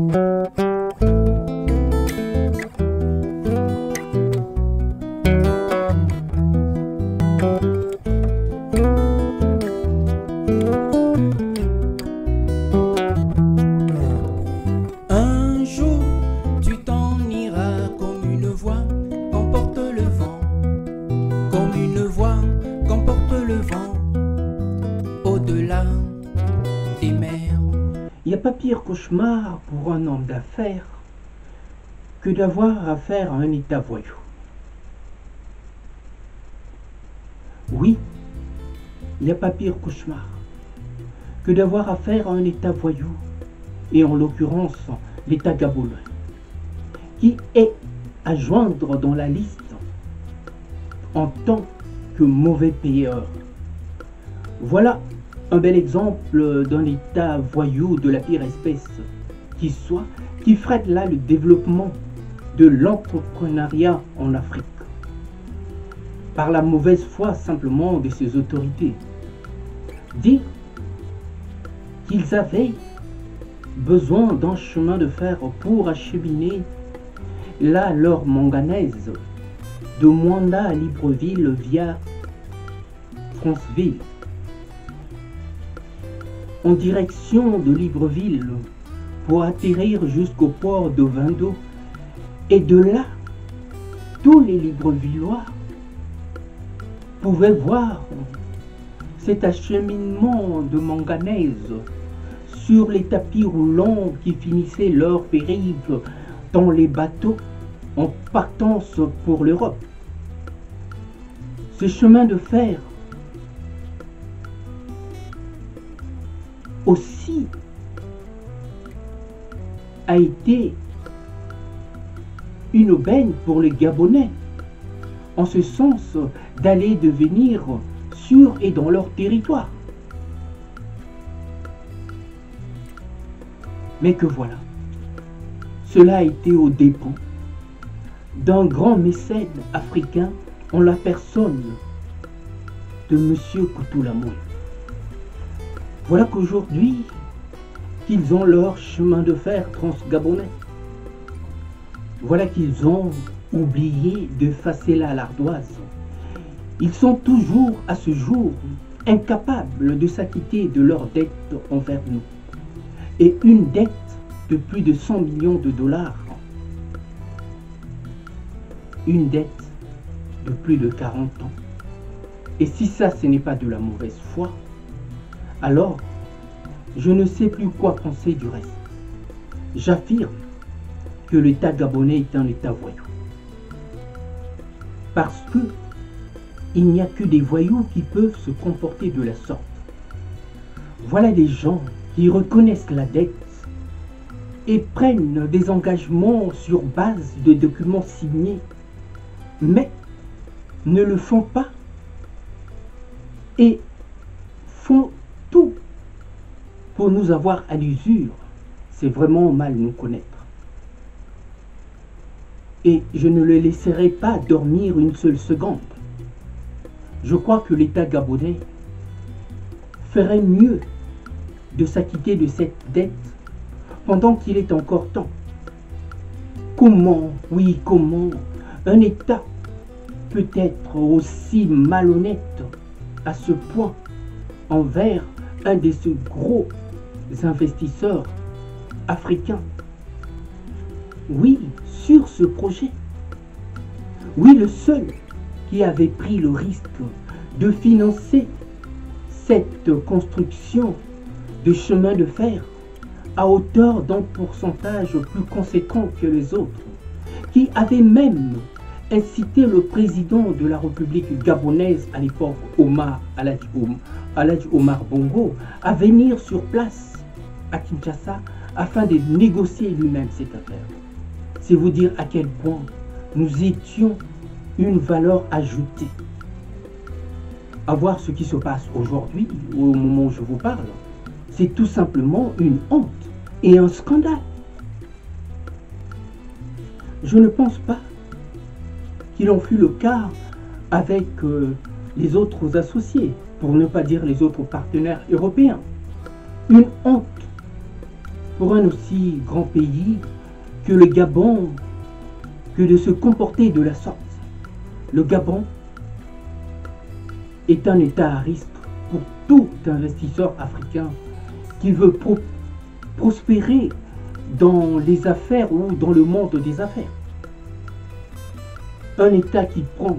Un jour, tu t'en iras comme une voix qu'emporte le vent, comme une voix qu'emporte le vent, au-delà des mers. Il n'y a pas pire cauchemar pour un homme d'affaires que d'avoir affaire à un état voyou. Oui, il n'y a pas pire cauchemar que d'avoir affaire à un état voyou, et en l'occurrence l'état gabonais, qui est à joindre dans la liste en tant que mauvais payeur. Voilà un bel exemple d'un état voyou de la pire espèce qui soit, qui freine là le développement de l'entrepreneuriat en Afrique, par la mauvaise foi simplement de ses autorités. Dire qu'ils avaient besoin d'un chemin de fer pour acheminer là leur manganèse de Mwanda à Libreville via Franceville, en direction de Libreville pour atterrir jusqu'au port de Vindo, et de là tous les Librevillois pouvaient voir cet acheminement de manganèse sur les tapis roulants qui finissaient leur périple dans les bateaux en partance pour l'Europe. Ce chemin de fer aussi a été une aubaine pour les Gabonais, en ce sens d'aller devenir sur et dans leur territoire. Mais que voilà, cela a été au dépens d'un grand mécène africain en la personne de M. Koutoulamoui. Voilà qu'aujourd'hui, qu'ils ont leur chemin de fer transgabonais. Voilà qu'ils ont oublié d'effacer la l'ardoise. Ils sont toujours, à ce jour, incapables de s'acquitter de leurs dettes envers nous. Et une dette de plus de 100 millions de dollars. Une dette de plus de 40 ans. Et si ça, ce n'est pas de la mauvaise foi, alors je ne sais plus quoi penser du reste. J'affirme que l'État gabonais est un État voyou. Parce que il n'y a que des voyous qui peuvent se comporter de la sorte. Voilà des gens qui reconnaissent la dette et prennent des engagements sur base de documents signés, mais ne le font pas et font tout pour nous avoir à l'usure. C'est vraiment mal nous connaître. Et je ne le laisserai pas dormir une seule seconde. Je crois que l'État gabonais ferait mieux de s'acquitter de cette dette pendant qu'il est encore temps. Comment, oui, comment un État peut être aussi malhonnête à ce point envers un de ces gros investisseurs africains? Oui, sur ce projet. Oui, le seul qui avait pris le risque de financer cette construction de chemin de fer à hauteur d'un pourcentage plus conséquent que les autres, qui avait même incité le président de la République gabonaise à l'époque, Aladji Omar Bongo, à venir sur place à Kinshasa afin de négocier lui-même cette affaire. C'est vous dire à quel point nous étions une valeur ajoutée. À voir ce qui se passe aujourd'hui, au moment où je vous parle, c'est tout simplement une honte et un scandale. Je ne pense pas qu'il en fut le cas avec les autres associés, pour ne pas dire les autres partenaires européens. Une honte pour un aussi grand pays que le Gabon que de se comporter de la sorte. Le Gabon est un État à risque pour tout investisseur africain qui veut prospérer dans les affaires ou dans le monde des affaires. Un État qui prend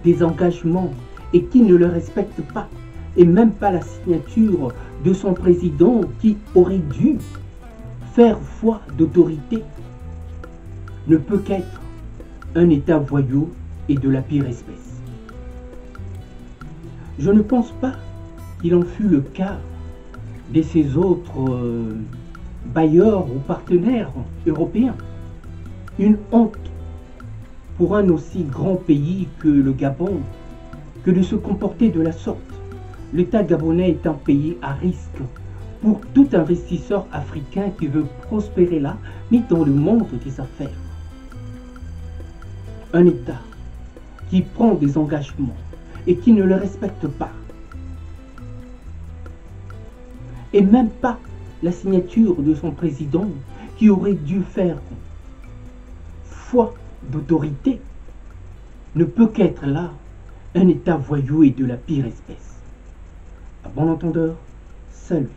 des engagements et qui ne le respecte pas, et même pas la signature de son président qui aurait dû faire foi d'autorité, ne peut qu'être un État voyou et de la pire espèce. Je ne pense pas qu'il en fut le cas de ces autres bailleurs ou partenaires européens. Une honte pour un aussi grand pays que le Gabon que de se comporter de la sorte. L'État gabonais est un pays à risque pour tout investisseur africain qui veut prospérer là, mais dans le monde des affaires. Un État qui prend des engagements et qui ne le respecte pas. Et même pas la signature de son président qui aurait dû faire foi d'autorité, ne peut qu'être là un État voyou et de la pire espèce. À bon entendeur, salut.